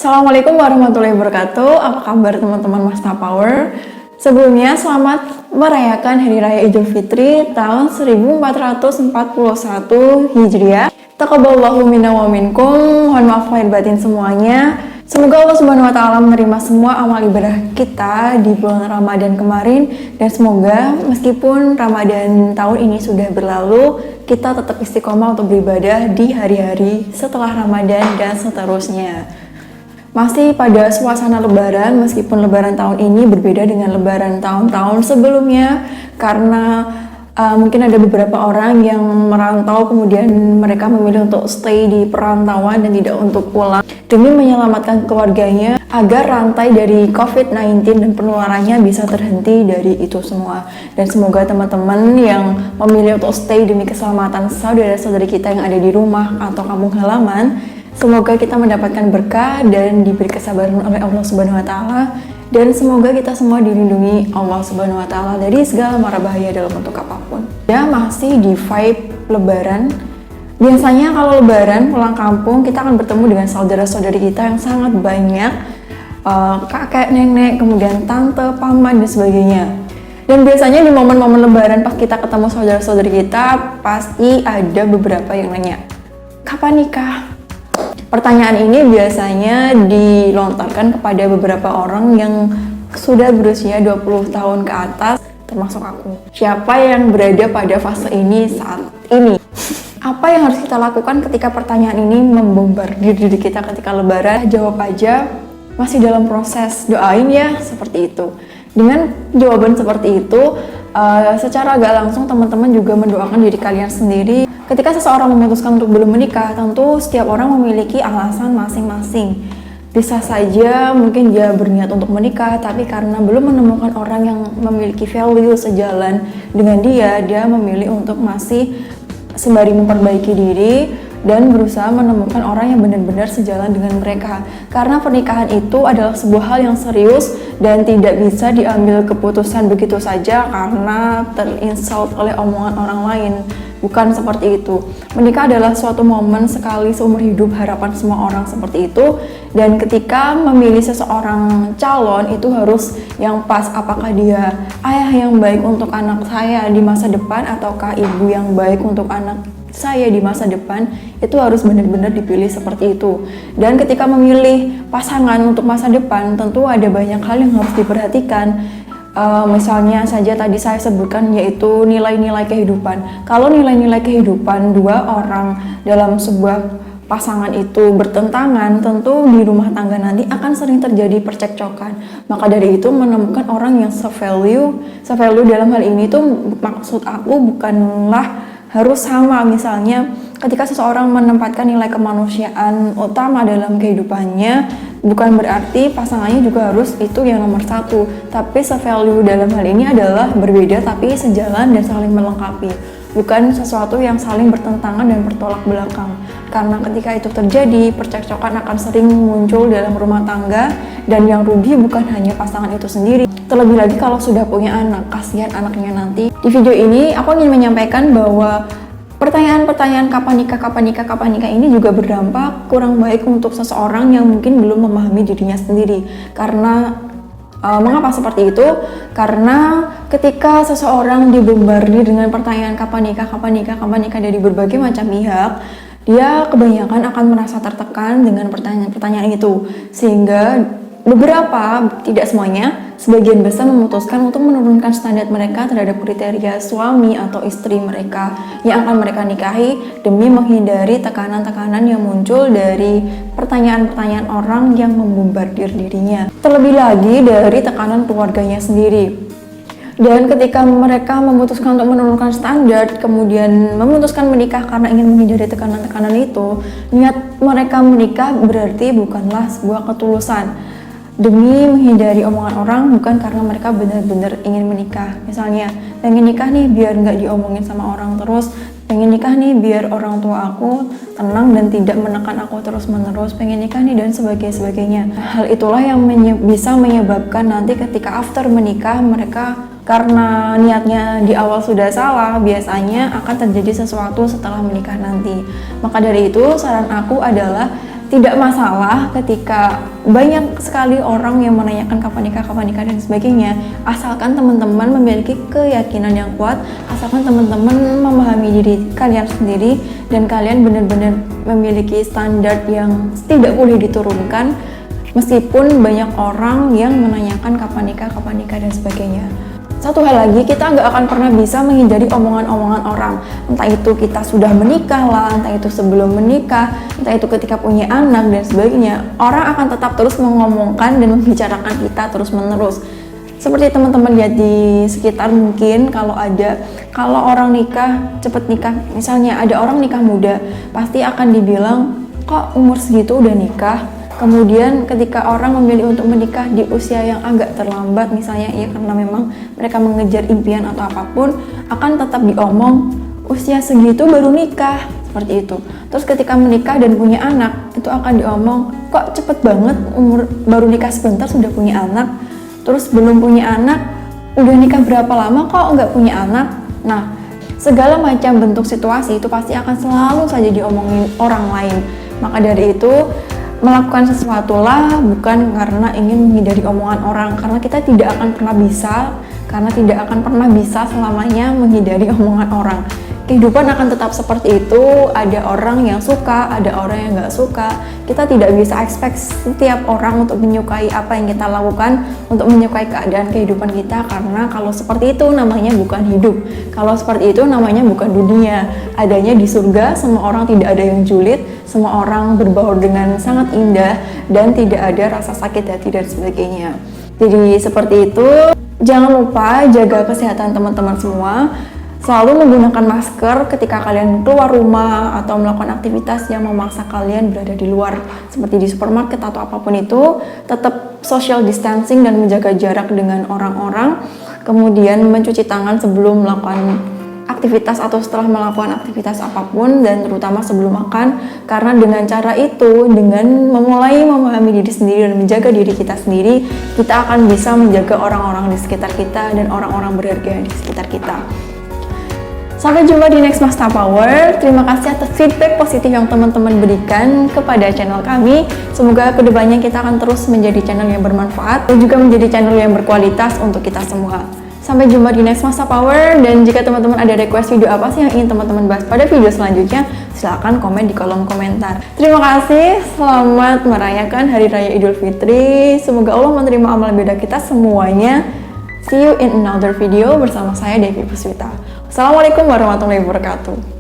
Assalamualaikum warahmatullahi wabarakatuh. Apa kabar teman-teman Masta Power? Sebelumnya selamat merayakan Hari Raya Idul Fitri tahun 1441 Hijriah. Taqabbalallahu minna wa minkum. Mohon maaf lahir batin semuanya. Semoga Allah Subhanahu wa taala menerima semua amal ibadah kita di bulan Ramadan kemarin, dan semoga meskipun Ramadan tahun ini sudah berlalu, kita tetap istiqomah untuk beribadah di hari-hari setelah Ramadan dan seterusnya. Masih pada suasana lebaran, meskipun lebaran tahun ini berbeda dengan lebaran tahun-tahun sebelumnya, karena mungkin ada beberapa orang yang merantau kemudian mereka memilih untuk stay di perantauan dan tidak untuk pulang demi menyelamatkan keluarganya agar rantai dari COVID-19 dan penularannya bisa terhenti dari itu semua. Dan semoga teman-teman yang memilih untuk stay demi keselamatan saudara-saudari kita yang ada di rumah atau kampung halaman, semoga kita mendapatkan berkah dan diberi kesabaran oleh Allah Subhanahu wa taala, dan semoga kita semua dilindungi Allah Subhanahu wa taala dari segala mara bahaya dalam bentuk apapun. Ya, masih di vibe lebaran. Biasanya kalau lebaran pulang kampung kita akan bertemu dengan saudara-saudari kita yang sangat banyak, kakek, nenek, kemudian tante, paman dan sebagainya. Dan biasanya di momen-momen lebaran pas kita ketemu saudara-saudari kita, pasti ada beberapa yang nanya, "Kapan nikah?" Pertanyaan ini biasanya dilontarkan kepada beberapa orang yang sudah berusia 20 tahun ke atas, termasuk aku. Siapa yang berada pada fase ini saat ini? Apa yang harus kita lakukan ketika pertanyaan ini membombardir diri kita ketika lebaran? Jawab aja, masih dalam proses, doain ya, seperti itu. Dengan jawaban seperti itu, secara gak langsung teman-teman juga mendoakan diri kalian sendiri. Ketika seseorang memutuskan untuk belum menikah, tentu setiap orang memiliki alasan masing-masing. Bisa saja mungkin dia berniat untuk menikah, tapi karena belum menemukan orang yang memiliki value sejalan dengan dia memilih untuk masih sembari memperbaiki diri dan berusaha menemukan orang yang benar-benar sejalan dengan mereka. Karena pernikahan itu adalah sebuah hal yang serius dan tidak bisa diambil keputusan begitu saja karena terinsult oleh omongan orang lain. Bukan seperti itu. Menikah adalah suatu momen sekali seumur hidup, harapan semua orang seperti itu. Dan ketika memilih seseorang calon itu harus yang pas. Apakah dia ayah yang baik untuk anak saya di masa depan, ataukah ibu yang baik untuk anak saya di masa depan, itu harus benar-benar dipilih seperti itu. Dan ketika memilih pasangan untuk masa depan, tentu ada banyak hal yang harus diperhatikan. Misalnya saja tadi saya sebutkan, yaitu nilai-nilai kehidupan. Kalau nilai-nilai kehidupan dua orang dalam sebuah pasangan itu bertentangan, tentu di rumah tangga nanti akan sering terjadi percekcokan. Maka dari itu menemukan orang yang se-value dalam hal ini tuh, maksud aku bukanlah harus sama. Misalnya ketika seseorang menempatkan nilai kemanusiaan utama dalam kehidupannya, bukan berarti pasangannya juga harus itu yang nomor satu. Tapi se-value dalam hal ini adalah berbeda tapi sejalan dan saling melengkapi, bukan sesuatu yang saling bertentangan dan bertolak belakang. Karena ketika itu terjadi, percekcokan akan sering muncul dalam rumah tangga, dan yang rugi bukan hanya pasangan itu sendiri. Terlebih lagi kalau sudah punya anak, kasihan anaknya nanti. Di video ini aku ingin menyampaikan bahwa pertanyaan-pertanyaan kapan nikah ini juga berdampak kurang baik untuk seseorang yang mungkin belum memahami dirinya sendiri. Karena mengapa seperti itu? Karena ketika seseorang dibombardir dengan pertanyaan kapan nikah dari berbagai macam pihak, dia kebanyakan akan merasa tertekan dengan pertanyaan-pertanyaan itu, sehingga beberapa, tidak semuanya, sebagian besar memutuskan untuk menurunkan standar mereka terhadap kriteria suami atau istri mereka yang akan mereka nikahi demi menghindari tekanan-tekanan yang muncul dari pertanyaan-pertanyaan orang yang membombardir dirinya. Terlebih lagi dari tekanan keluarganya sendiri. Dan ketika mereka memutuskan untuk menurunkan standar, kemudian memutuskan menikah karena ingin menghindari tekanan-tekanan itu, niat mereka menikah berarti bukanlah sebuah ketulusan demi menghindari omongan orang, bukan karena mereka benar-benar ingin menikah. Misalnya, pengen nikah nih biar nggak diomongin sama orang terus, pengen nikah nih biar orang tua aku tenang dan tidak menekan aku terus-menerus, pengen nikah nih dan sebagainya. Hal itulah yang bisa menyebabkan nanti ketika after menikah mereka, karena niatnya di awal sudah salah, biasanya akan terjadi sesuatu setelah menikah nanti. Maka dari itu saran aku adalah tidak masalah ketika banyak sekali orang yang menanyakan kapan nikah dan sebagainya, asalkan teman-teman memiliki keyakinan yang kuat, asalkan teman-teman memahami diri kalian sendiri dan kalian benar-benar memiliki standar yang tidak boleh diturunkan meskipun banyak orang yang menanyakan kapan nikah dan sebagainya. Satu hal lagi, kita nggak akan pernah bisa menghindari omongan-omongan orang. Entah itu kita sudah menikah lah, entah itu sebelum menikah, entah itu ketika punya anak dan sebagainya. Orang akan tetap terus mengomongkan dan membicarakan kita terus-menerus. Seperti teman-teman lihat di sekitar mungkin kalau orang nikah, cepet nikah. Misalnya ada orang nikah muda, pasti akan dibilang, kok umur segitu udah nikah? Kemudian ketika orang memilih untuk menikah di usia yang agak terlambat misalnya ya karena memang mereka mengejar impian atau apapun, akan tetap diomong usia segitu baru nikah, seperti itu. Terus ketika menikah dan punya anak, itu akan diomong kok cepet banget umur baru nikah sebentar sudah punya anak. Terus belum punya anak, udah nikah berapa lama kok nggak punya anak. Nah, segala macam bentuk situasi itu pasti akan selalu saja diomongin orang lain. Maka dari itu melakukan sesuatu lah bukan karena ingin menghindari omongan orang, karena kita tidak akan pernah bisa selamanya menghindari omongan orang. Kehidupan akan tetap seperti itu, ada orang yang suka, ada orang yang nggak suka. Kita tidak bisa expect setiap orang untuk menyukai apa yang kita lakukan, untuk menyukai keadaan kehidupan kita, karena kalau seperti itu namanya bukan hidup. Kalau seperti itu namanya bukan dunia. Adanya di surga, semua orang tidak ada yang julid, semua orang berbaur dengan sangat indah, dan tidak ada rasa sakit hati dan sebagainya. Jadi seperti itu, jangan lupa jaga kesehatan teman-teman semua. Selalu menggunakan masker ketika kalian keluar rumah atau melakukan aktivitas yang memaksa kalian berada di luar, seperti di supermarket atau apapun itu. Tetap social distancing dan menjaga jarak dengan orang-orang. Kemudian mencuci tangan sebelum melakukan aktivitas atau setelah melakukan aktivitas apapun, dan terutama sebelum makan. Karena dengan cara itu, dengan memulai memahami diri sendiri dan menjaga diri kita sendiri, kita akan bisa menjaga orang-orang di sekitar kita dan orang-orang berharga di sekitar kita. Sampai jumpa di next Masta Power. Terima kasih atas feedback positif yang teman-teman berikan kepada channel kami. Semoga kedepannya kita akan terus menjadi channel yang bermanfaat dan juga menjadi channel yang berkualitas untuk kita semua. Sampai jumpa di next Masta Power, dan jika teman-teman ada request video apa sih yang ingin teman-teman bahas pada video selanjutnya, silahkan komen di kolom komentar. Terima kasih, selamat merayakan Hari Raya Idul Fitri. Semoga Allah menerima amal ibadah kita semuanya. See you in another video bersama saya Devi Puswita. Assalamualaikum warahmatullahi wabarakatuh.